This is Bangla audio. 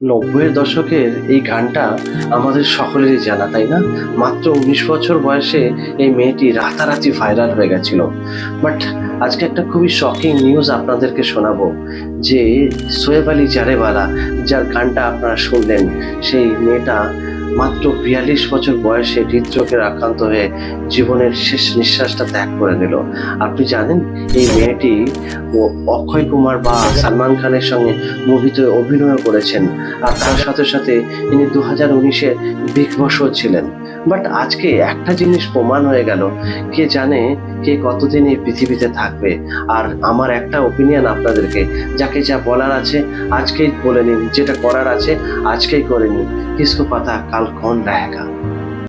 নব্বইয়ের দশকের এই গানটা আমাদের সকলেরই জানা, তাই না? মাত্র ১৯ বছর বয়সে এই মেয়েটি রাতারাতি ভাইরাল হয়ে গেছিল। বাট আজকে একটা খুবই শকিং নিউজ আপনাদেরকে শোনাবো যে সোয়েব আলী জারেওয়ালা, যার গানটা আপনারা শুনলেন, সেই মেয়েটা মাত্র ৪২ বছর বয়সে হৃদরোগের আক্রান্ত হয়ে জীবনের শেষ নিঃশ্বাসটা ত্যাগ করে নিল। আপনি জানেন এই মেয়েটি ও অক্ষয় কুমার বা সালমান খানের সঙ্গে মুভিতে অভিনয় করেছেন, আর তার সাথে সাথে তিনি ২০১৯-এ বিগ বসও ছিলেন। বাট আজকে একটা জিনিস প্রমাণ হয়ে গেল, কে জানে কে কতদিন এই পৃথিবীতে থাকবে। আর আমার একটা ওপিনিয়ন আপনাদেরকে, যাকে যা বলার আছে আজকেই বলে নিন, যেটা করার আছে আজকেই করে নিন। কিসকো পাতা কাল কौन रहेगा।